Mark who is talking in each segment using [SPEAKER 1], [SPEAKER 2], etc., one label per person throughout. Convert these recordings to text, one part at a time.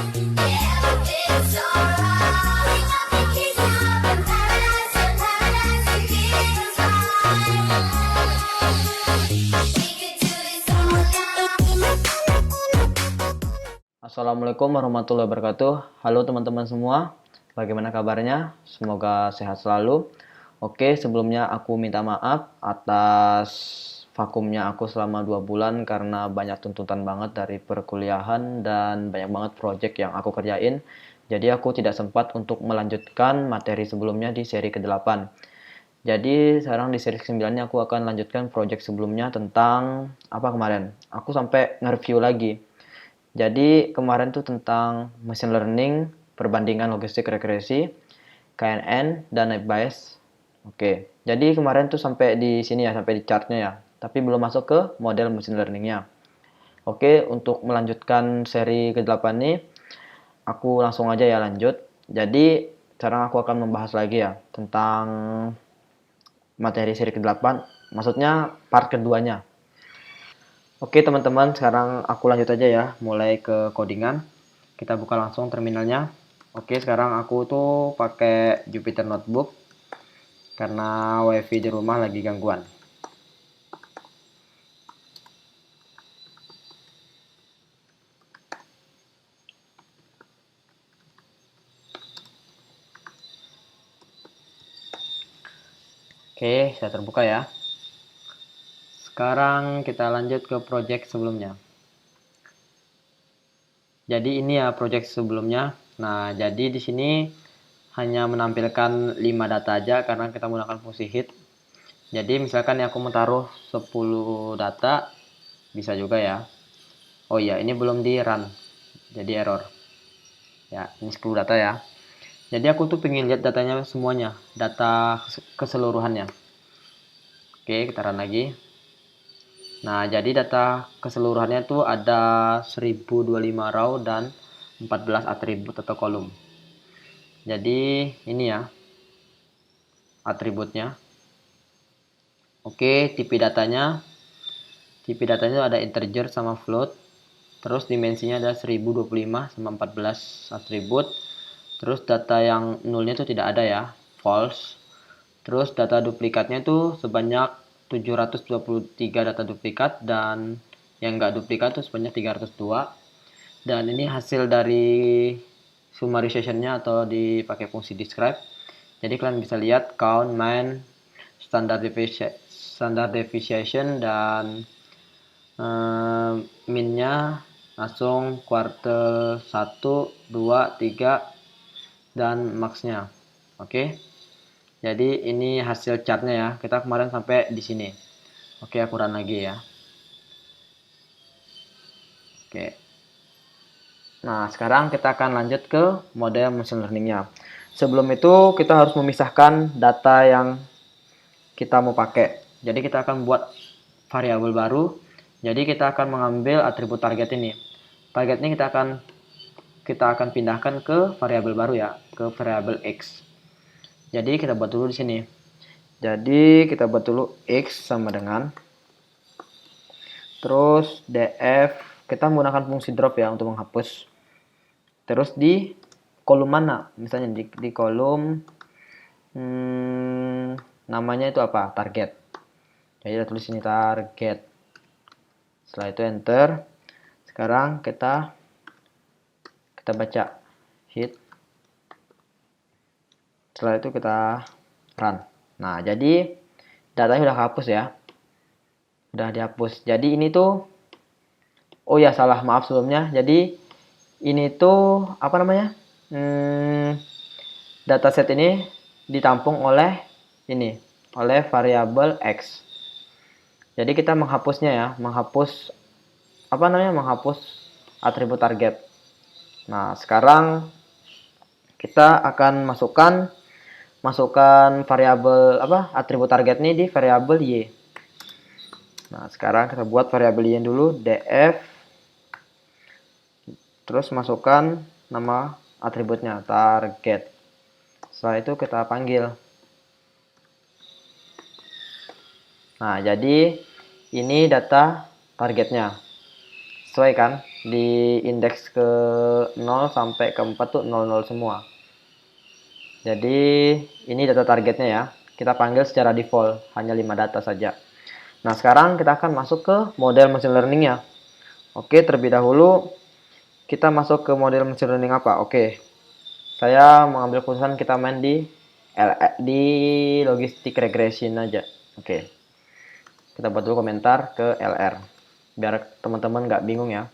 [SPEAKER 1] Assalamualaikum warahmatullahi wabarakatuh. Halo teman-teman semua, bagaimana kabarnya? Semoga sehat selalu. Oke, sebelumnya aku minta maaf atas vakumnya aku selama 2 bulan karena banyak tuntutan banget dari perkuliahan dan banyak banget project yang aku kerjain. Jadi aku tidak sempat untuk melanjutkan materi sebelumnya di seri ke-8. Jadi sekarang di seri ke-9 aku akan lanjutkan project sebelumnya tentang apa kemarin? Aku sampai nge-review lagi. Jadi kemarin tuh tentang machine learning, perbandingan logistik regresi, KNN, dan net bias. Oke, jadi kemarin tuh sampai di sini ya, sampai di chartnya ya. Tapi belum masuk ke model machine learningnya. Oke, untuk melanjutkan seri ke-8 nih, aku langsung aja ya lanjut. Jadi sekarang aku akan membahas lagi ya tentang materi seri ke-8, maksudnya part keduanya. Oke teman-teman, sekarang aku lanjut aja ya, mulai ke codingan. Kita buka langsung terminalnya. Oke, sekarang aku tuh pakai Jupyter Notebook karena wifi di rumah lagi gangguan. Oke, saya terbuka ya. Sekarang kita lanjut ke project sebelumnya. Jadi ini ya project sebelumnya. Nah, jadi di sini hanya menampilkan 5 data aja karena kita menggunakan fungsi hit. Jadi misalkan aku mau taruh 10 data, bisa juga ya. Oh iya, ini belum di run, jadi error. Ya, ini 10 data ya. Jadi aku tuh pengen lihat datanya semuanya, data keseluruhannya. Oke, kita run lagi. Nah, jadi data keseluruhannya tuh ada 1025 row dan 14 atribut atau kolom. Jadi ini ya atributnya. Oke, tipe datanya ada integer sama float. Terus dimensinya ada 1025 sama 14 atribut. Terus data yang nolnya itu tidak ada ya, false. Terus data duplikatnya itu sebanyak 723 data duplikat dan yang enggak duplikat itu sebanyak 302. Dan ini hasil dari summarization-nya atau dipakai fungsi describe. Jadi kalian bisa lihat count, main, standard deviation dan min-nya langsung quartile 1, 2, 3 dan max-nya. Oke. Jadi ini hasil chartnya ya. Kita kemarin sampai di sini. Oke, aku run lagi ya. Oke. Nah, sekarang kita akan lanjut ke model machine learning-nya. Sebelum itu, kita harus memisahkan data yang kita mau pakai. Jadi kita akan buat variabel baru. Jadi kita akan mengambil atribut target ini. Target ini kita akan pindahkan ke variabel baru ya, ke variabel x. Jadi kita buat dulu di sini. Jadi kita buat dulu x sama dengan terus df, kita menggunakan fungsi drop ya untuk menghapus. Terus di kolom mana? Misalnya di kolom namanya itu apa? Target. Jadi kita tulis ini target. Setelah itu enter. Sekarang kita baca hit. Setelah itu kita run. Nah, jadi datanya udah hapus ya. Udah dihapus. Jadi ini tuh, oh ya salah, maaf sebelumnya. Jadi ini tuh apa namanya? Dataset ini ditampung oleh ini, oleh variabel x. Jadi kita menghapusnya ya, menghapus apa namanya? Menghapus atribut target. Nah, sekarang kita akan masukkan variabel apa? Atribut target ini di variabel y. Nah, sekarang kita buat variabel y dulu, df. Terus masukkan nama atributnya, target. Setelah itu kita panggil. Nah, jadi ini data targetnya. Sesuai kan? di indeks ke 0 sampai ke 4 tuh 00 semua. Jadi ini data targetnya ya. Kita panggil secara default, hanya 5 data saja. Nah, sekarang kita akan masuk ke model machine learning-nya. Oke, terlebih dahulu kita masuk ke model machine learning apa? Oke, saya mengambil keputusan kita main di logistic regression aja. Oke, kita buat dulu komentar ke LR, biar teman-teman nggak bingung ya.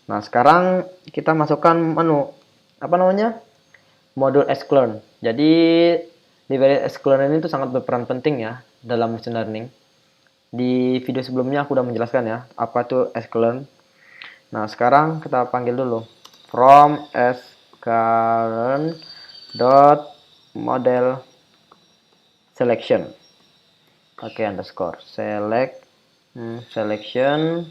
[SPEAKER 1] Nah, sekarang kita masukkan menu, apa namanya? Modul sklearn. Jadi, library sklearn ini tuh sangat berperan penting ya dalam machine learning. Di video sebelumnya aku udah menjelaskan ya, apa tuh sklearn. Nah, sekarang kita panggil dulu from sklearn dot model selection. Oke, underscore select selection,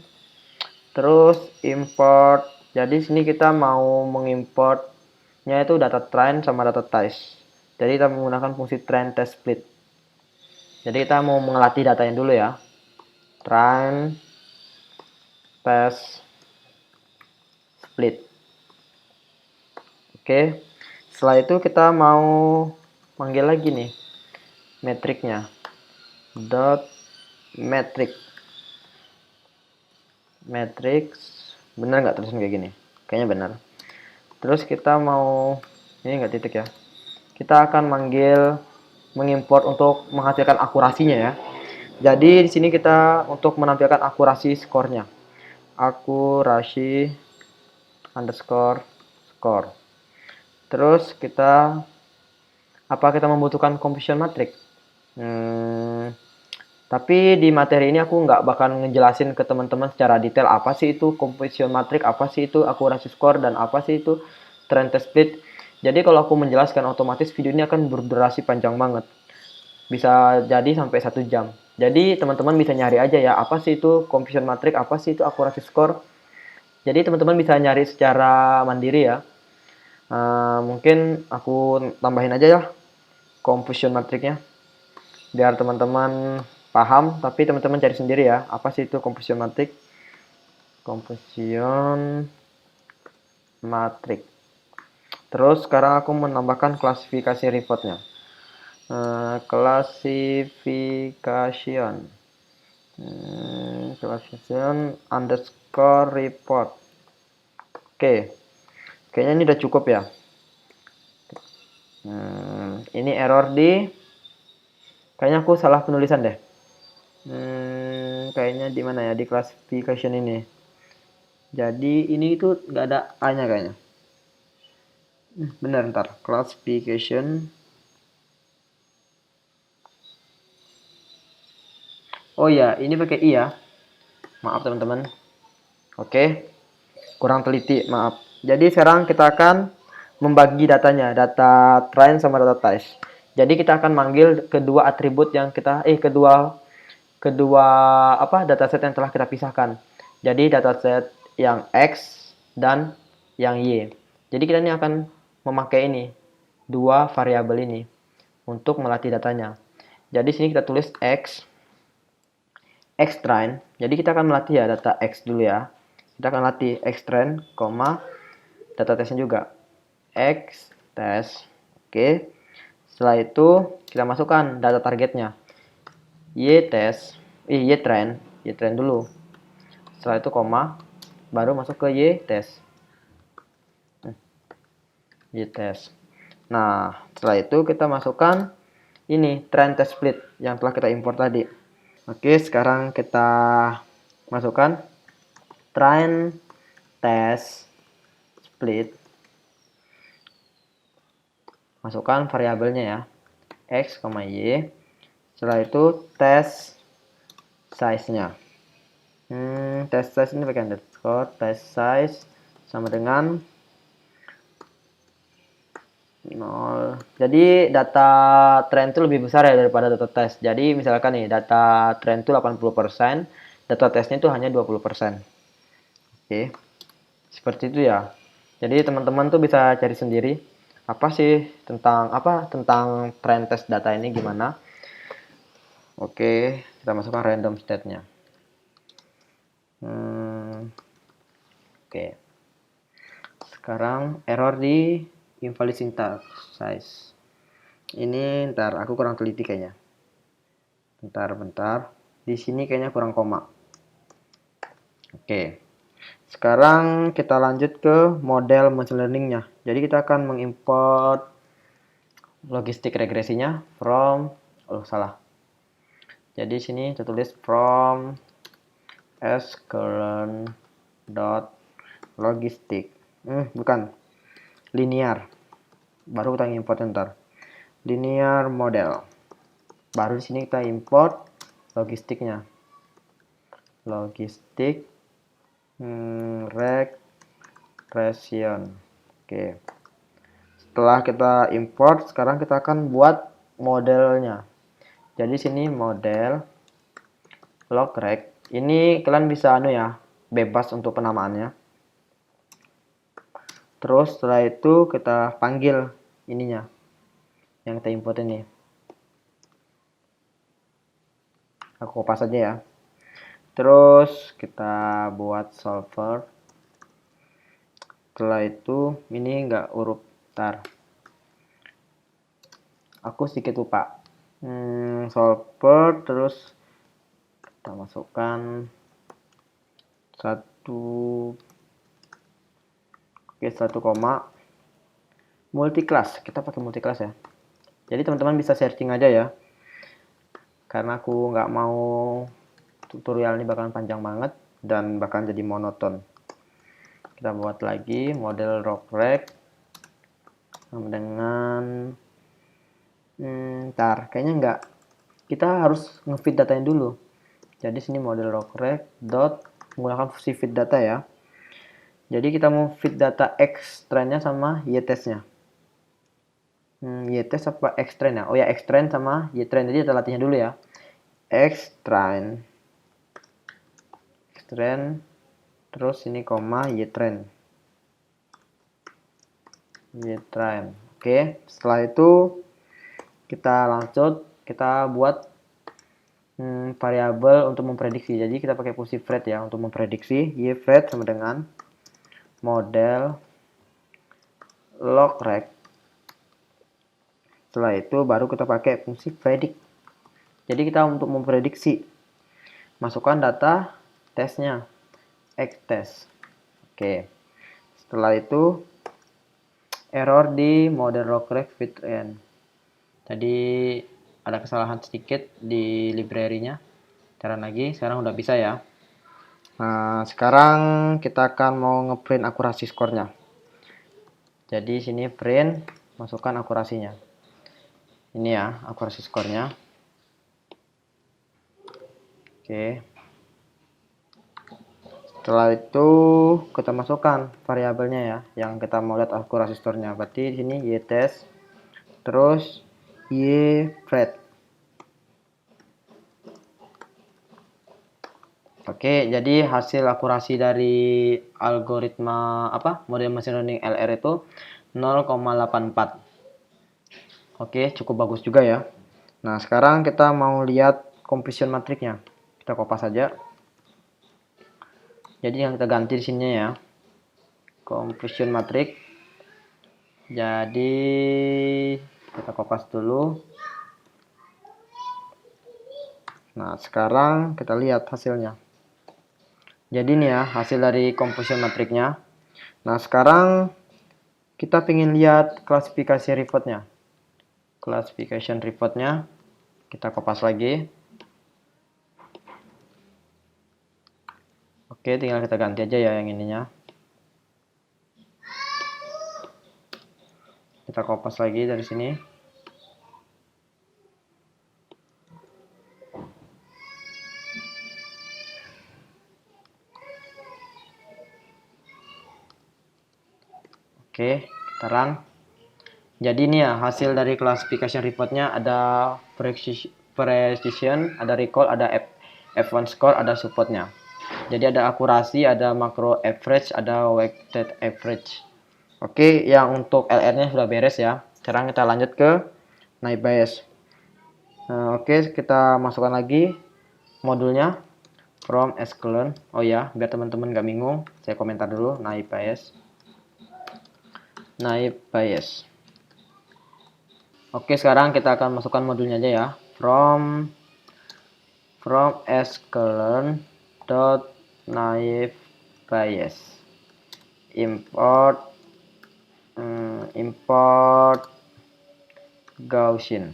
[SPEAKER 1] terus import. Jadi sini kita mau mengimportnya itu data train sama data test. Jadi kita menggunakan fungsi train test split. Jadi kita mau mengelatih datanya dulu ya. Train test split. Oke. Setelah itu kita mau manggil lagi nih metriknya. Dot metric. Matrix. Bener nggak tulisan kayak gini? Kayaknya benar. Terus kita mau, ini nggak titik ya. Kita akan mengimport untuk menghasilkan akurasinya ya. Jadi di sini kita untuk menampilkan akurasi skornya. Akurasi underscore score. Terus apa kita membutuhkan computation matrix? Tapi di materi ini aku nggak bakal ngejelasin ke teman-teman secara detail apa sih itu computation matrix, apa sih itu akurasi score, dan apa sih itu trend test split. Jadi kalau aku menjelaskan otomatis video ini akan berdurasi panjang banget. Bisa jadi sampai 1 jam. Jadi teman-teman bisa nyari aja ya, apa sih itu computation matrix, apa sih itu akurasi score. Jadi teman-teman bisa nyari secara mandiri ya. Mungkin aku tambahin aja ya computation matrixnya biar teman-teman paham, tapi teman-teman cari sendiri ya apa sih itu computation matrix. Terus sekarang aku menambahkan klasifikasi reportnya. Classification underscore report. Oke, kayaknya ini udah cukup ya. Ini error kayaknya aku salah penulisan deh. Kayaknya di mana ya, di classification ini. Jadi ini itu nggak ada A-nya kayaknya. Benar, ntar classification. Oh ya, ini pakai I ya. Maaf teman-teman. Oke, kurang teliti, maaf. Jadi sekarang kita akan membagi datanya, data train sama data test. Jadi kita akan manggil kedua atribut yang kedua dataset yang telah kita pisahkan. Jadi dataset yang X dan yang Y. Jadi kita ini akan memakai ini, dua variabel ini untuk melatih datanya. Jadi sini kita tulis X train. Jadi kita akan melatih ya data X dulu ya. Kita akan latih X train, data testnya juga X test. Oke. Setelah itu kita masukkan data targetnya. Y train dulu. Setelah itu baru masuk ke Y test. Nah, setelah itu kita masukkan ini train test split yang telah kita import tadi. Oke, sekarang kita masukkan train test split. Masukkan variabelnya ya, X, Y. Setelah itu test size-nya. Test size ini pakai underscore, test size sama dengan 0. Jadi data trend itu lebih besar ya daripada data test. Jadi misalkan nih data trend itu 80%, data testnya itu hanya 20%. Oke. Seperti itu ya. Jadi teman-teman tuh bisa cari sendiri apa sih tentang trend test data ini gimana. Oke, kita masukkan random state-nya. Oke. Sekarang error di invalid syntax size. Ini ntar aku kurang teliti kayaknya. Bentar. Di sini kayaknya kurang koma. Oke. Sekarang kita lanjut ke model machine learning-nya. Jadi kita akan mengimport logistik regresinya from Jadi sini kita tulis from sklearn dot logistik. Bukan. Linear. Baru kita import ntar. Linear model. Baru di sini kita import logistiknya. Logistik regression. Oke. Setelah kita import, sekarang kita akan buat modelnya. Jadi sini model logreg. Ini kalian bisa bebas untuk penamaannya. Terus setelah itu kita panggil ininya yang kita import ini. Aku kopas aja ya. Terus kita buat solver. Setelah itu ini enggak huruf tar. Aku sedikit lupa. Solver, terus kita masukkan satu koma multiclass. Kita pakai multiclass ya. Jadi teman-teman bisa searching aja ya, karena aku nggak mau tutorial ini bakalan panjang banget dan bakalan jadi monoton. Kita buat lagi model logreg sama dengan kayaknya enggak. Kita harus ngefeed datanya dulu. Jadi sini model logreg dot menggunakan fungsi feed data ya. Jadi kita mau feed data xtrain-nya sama ytest-nya. Ytest apa xtrain ya? Oh ya, xtrain sama ytrain. Jadi kita latihnya dulu ya. Xtrain terus ini koma ytrain. Oke, setelah itu kita lanjut, kita buat variabel untuk memprediksi. Jadi kita pakai fungsi fret ya untuk memprediksi. Yfret sama dengan model logreg. Setelah itu baru kita pakai fungsi predict. Jadi kita untuk memprediksi, masukkan data tesnya, xtest. Oke. Setelah itu error di model logreg with n. Tadi ada kesalahan sedikit di library-nya. Cara lagi, sekarang udah bisa ya. Nah, sekarang kita akan mau ngeprint akurasi skornya. Jadi sini print, masukkan akurasinya. Ini ya, akurasi skornya. Oke. Setelah itu kita masukkan variabelnya ya, yang kita mau lihat akurasi skornya. Berarti di sini ytest, terus yfret. Oke, jadi hasil akurasi dari algoritma model machine learning LR itu 0,84. Oke, cukup bagus juga ya. Nah, sekarang kita mau lihat completion matrixnya. Kita kopas saja. Jadi yang kita ganti di sini ya. Completion matrix. Jadi kita kopas dulu. Nah, sekarang kita lihat hasilnya. Jadi ini ya hasil dari completion matrixnya. Nah, sekarang kita ingin lihat klasifikasi reportnya. Classification reportnya kita kopas lagi. Oke, tinggal kita ganti aja ya yang ininya. Kita kopas lagi dari sini. Oke, kita run. Jadi ini ya hasil dari classification reportnya, ada precision, ada recall, ada F1 score, ada supportnya. Jadi ada akurasi, ada makro average, ada weighted average. Oke, yang untuk LR-nya sudah beres ya. Sekarang kita lanjut ke naive Bayes. Nah, oke, kita masukkan lagi modulnya from sklearn. Oh ya, biar teman-teman gak bingung, saya komentar dulu naive Bayes. Oke, sekarang kita akan masukkan modulnya aja ya. From sklearn dot naive Bayes. Import Gaussian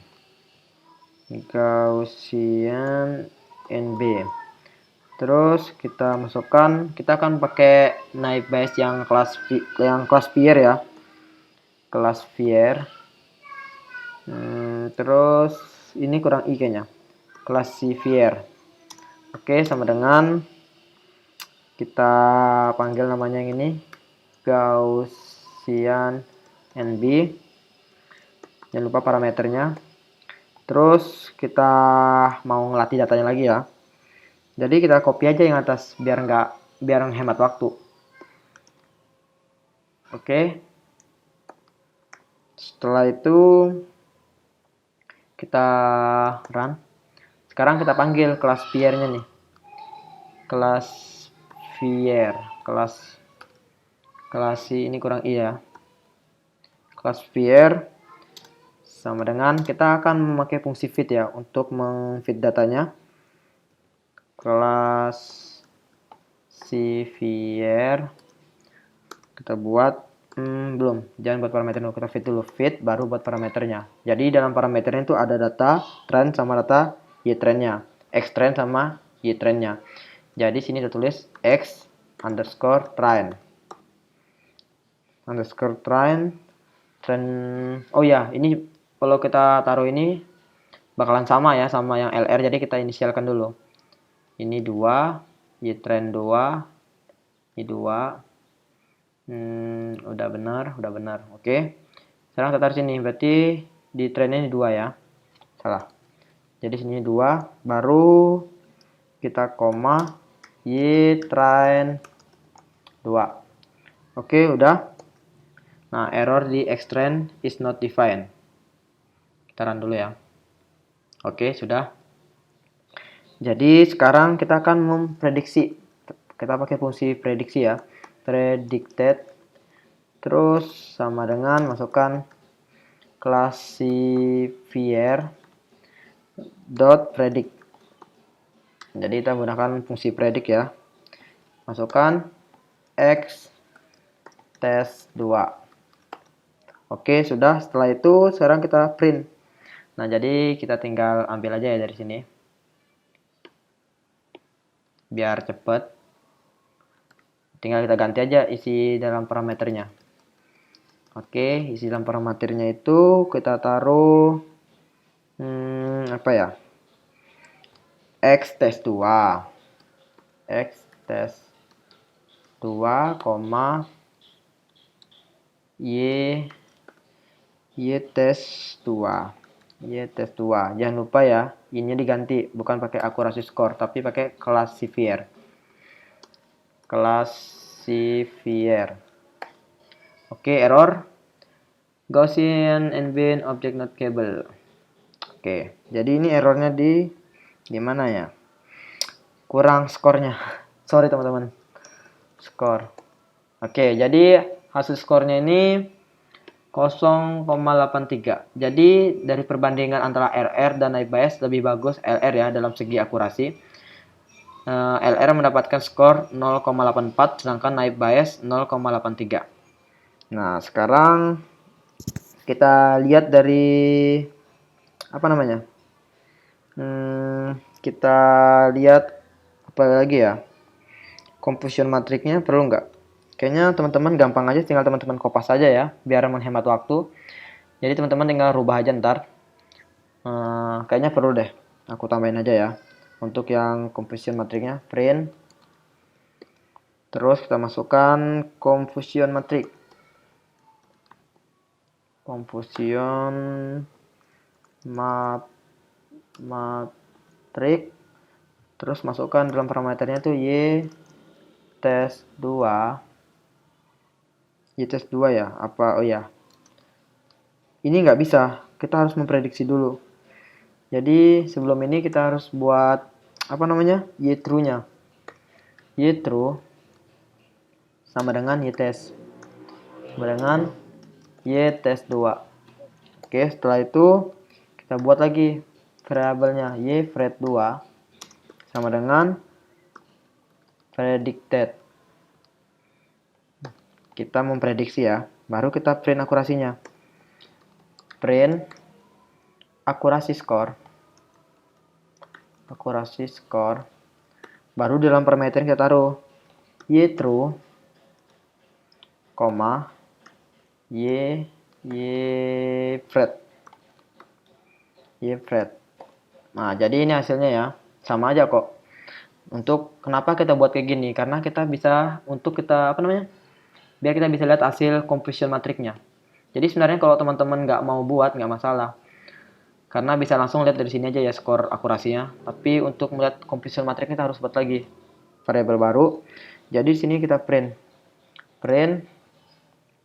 [SPEAKER 1] NB. Terus kita masukkan, kita akan pakai naive Bayes yang kelas Vier ya, kelas Vier. Terus ini kurang i kayaknya, classifier. Oke, sama dengan kita panggil namanya yang ini Gaussian NB. Jangan lupa parameternya. Terus kita mau ngelatih datanya lagi ya. Jadi kita copy aja yang atas biar hemat waktu. Oke. Setelah itu kita run. Sekarang kita panggil kelas Vier-nya nih. Kelas ini kurang i ya. Kelas Vier sama dengan kita akan memakai fungsi fit ya untuk mengfit datanya. Kelas Vier kita buat jangan buat parameter dulu, kita fit dulu, fit baru buat parameternya. Jadi dalam parameternya itu ada data trend sama data y-trendnya, x trend sama y-trendnya. Jadi sini kita tulis x underscore trend. Oh ya, ini kalau kita taruh ini bakalan sama ya sama yang LR, jadi kita inisialkan dulu. Ini 2, y-trend 2, ini 2. Udah benar. Oke. Sekarang kita taruh sini, berarti di trendnya ini 2 ya. Salah. Jadi sini 2, baru kita koma y-trend 2. Oke, udah. Nah, error di x-trend is not defined. Kita run dulu ya. Oke, sudah. Jadi sekarang kita akan memprediksi. Kita pakai fungsi prediksi ya. Predicted. Terus sama dengan masukkan classifier dot predict. Jadi kita menggunakan fungsi predict ya. Masukkan x test 2. Oke, sudah. Setelah itu sekarang kita print. Nah, jadi kita tinggal ambil aja ya dari sini. Biar cepet. Tinggal kita ganti aja isi dalam parameternya. Oke, isi dalam parameternya itu kita taruh apa ya? X test 2. X test 2, Y test 2. Jangan lupa ya, ini diganti bukan pakai akurasi score tapi pakai classifier. Oke, error Gaussian NB object not cable. Oke, jadi ini errornya di mana ya? Kurang skornya. Sorry teman-teman. Skor. Oke, jadi hasil skornya ini 0,83. Jadi dari perbandingan antara RR dan naive Bayes lebih bagus LR ya dalam segi akurasi. LR mendapatkan skor 0,84 sedangkan naive Bayes 0,83. Nah, sekarang kita lihat dari apa namanya? Kita lihat apa lagi ya? Confusion matrixnya perlu nggak? Kayaknya teman-teman gampang aja, tinggal teman-teman kopas aja ya, biar menghemat waktu. Jadi teman-teman tinggal rubah aja ntar. Kayaknya perlu deh, aku tambahin aja ya. Untuk yang confusion matrixnya, print. Terus kita masukkan confusion matrix. Confusion matrix. Terus masukkan dalam parameternya tuh y test 2. Y test 2 ya, apa? Oh ya, ini nggak bisa, kita harus memprediksi dulu. Jadi sebelum ini kita harus buat apa namanya, y true nya. Y true sama dengan Y test sama dengan Y test 2. Oke, setelah itu kita buat lagi variabelnya Y fret 2 sama dengan predicted. Kita memprediksi ya, baru kita print akurasinya. Print akurasi skor. Baru di dalam parameter kita taruh Y true, Y fret. Nah, jadi ini hasilnya ya. Sama aja kok. Untuk kenapa kita buat kayak gini? Karena kita bisa biar kita bisa lihat hasil composition matrixnya. Jadi sebenarnya kalau teman-teman nggak mau buat nggak masalah. Karena bisa langsung lihat dari sini aja ya skor akurasinya. Tapi untuk melihat composition matrix kita harus buat lagi variabel baru. Jadi di sini kita print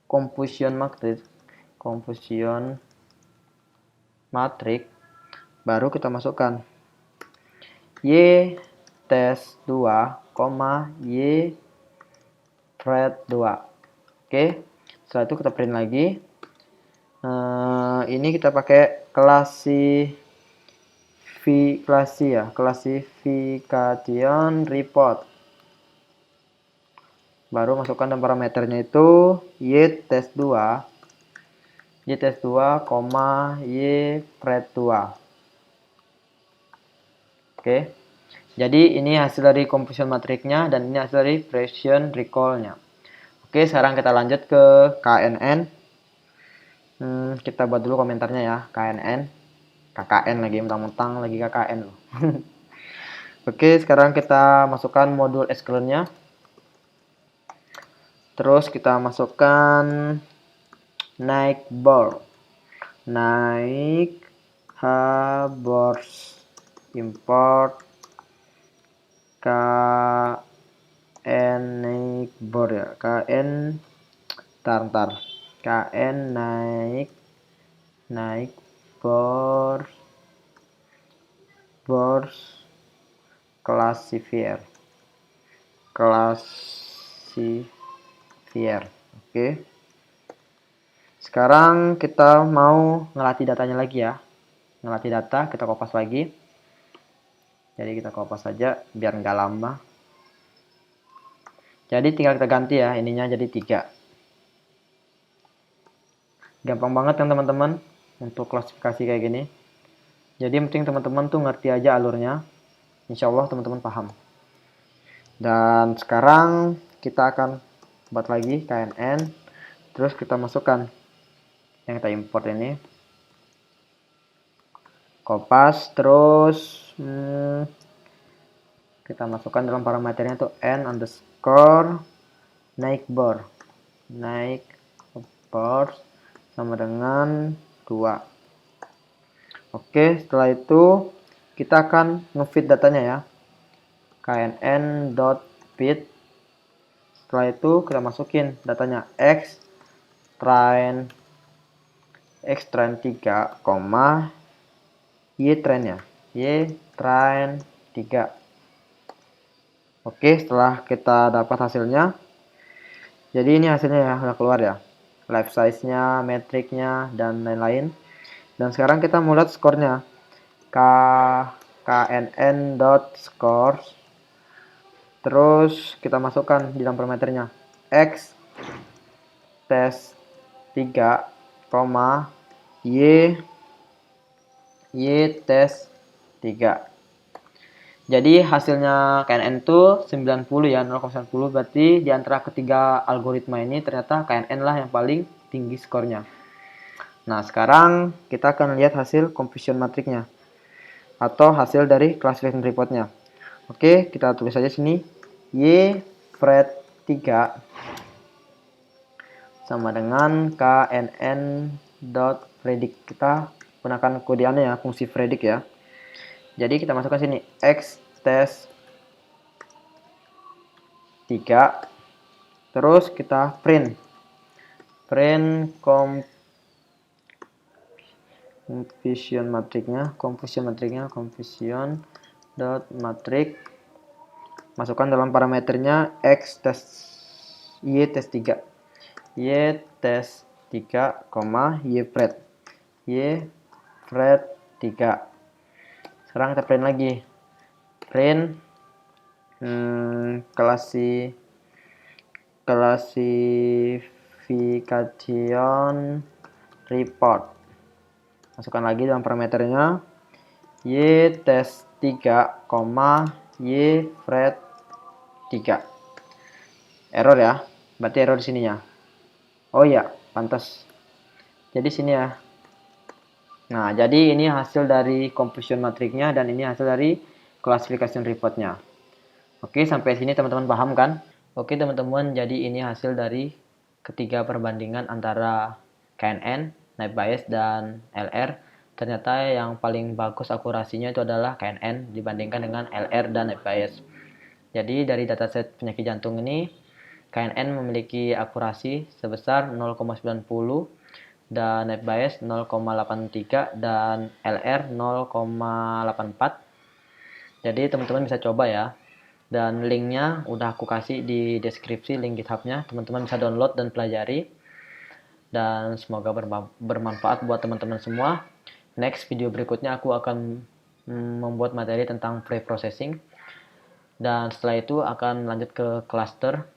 [SPEAKER 1] composition matrix baru kita masukkan Y test 2, Y fret 2. Oke, setelah itu kita print lagi. Ini kita pakai classification report. Baru masukkan dan parameternya itu Y test 2, Y fret 2. Oke. Jadi ini hasil dari composition matrixnya dan ini hasil dari Bayesian recall-nya. Oke, sekarang kita lanjut ke KNN. Kita buat dulu komentarnya ya, KKN lagi, mentang-mentang lagi KKN loh. Oke, sekarang kita masukkan modul esklearn-nya. Terus kita masukkan naik board, import KN naik board ya, KN naik board classifier. Oke. Sekarang kita mau ngelatih datanya lagi ya. Ngelatih data, kita kopas lagi. Jadi kita kopas saja biar nggak lama. Jadi tinggal kita ganti ya ininya jadi 3. Gampang banget kan teman-teman untuk klasifikasi kayak gini. Jadi yang penting teman-teman tuh ngerti aja alurnya. Insya Allah teman-teman paham. Dan sekarang kita akan buat lagi KNN. Terus kita masukkan yang kita import ini. Kopas terus kita masukkan dalam parameternya tuh n underscore naik board sama dengan 2. Oke, setelah itu kita akan ngefeed datanya ya, knn.feed. Setelah itu kita masukin datanya x train 3, y train 3. Oke, setelah kita dapat hasilnya, jadi ini hasilnya ya, udah keluar ya, life size-nya, metriknya, dan lain-lain. Dan sekarang kita mau lihat skornya, knn.scores. Terus kita masukkan di dalam parameternya x test 3, y test 3. Jadi hasilnya KNN itu 90 ya, 0,90. Berarti di antara ketiga algoritma ini ternyata KNN lah yang paling tinggi skornya. Nah, sekarang kita akan lihat hasil composition matrixnya atau hasil dari classification reportnya. Oke, kita tulis saja sini Y fret 3 sama dengan knn.predict. Kita gunakan kodeannya ya, fungsi predict ya. Jadi kita masukkan sini x test 3. Terus kita print composition matrixnya, composition dot matrix
[SPEAKER 2] Masukkan dalam parameternya x tes y tes 3. Y tes 3, y fret. Y fret 3. Sekarang kita print lagi. Print classification report. Masukkan lagi dalam parameternya y tes 3, y fret 3. Error ya, berarti error di sininya. Oh iya, pantas. Jadi sini ya. Nah, jadi ini hasil dari confusion matrixnya dan ini hasil dari classification reportnya. Oke, sampai sini teman-teman paham kan? Oke teman-teman, jadi ini hasil dari ketiga perbandingan antara KNN, Naive Bayes, dan LR. Ternyata yang paling bagus akurasinya itu adalah KNN dibandingkan dengan LR dan Naive Bayes. Jadi dari dataset penyakit jantung ini, KNN memiliki akurasi sebesar 0,90 dan Naive Bayes 0,83 dan LR 0,84. Jadi teman-teman bisa coba ya. Dan linknya udah aku kasih di deskripsi, link GitHub-nya. Teman-teman bisa download dan pelajari. Dan semoga bermanfaat buat teman-teman semua. Next video berikutnya aku akan membuat materi tentang pre-processing. Dan setelah itu akan lanjut ke cluster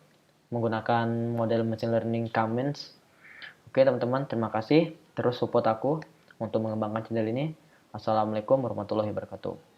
[SPEAKER 2] menggunakan model machine learning Cummins. Oke teman-teman, terima kasih. Terus support aku untuk mengembangkan channel ini. Assalamualaikum warahmatullahi wabarakatuh.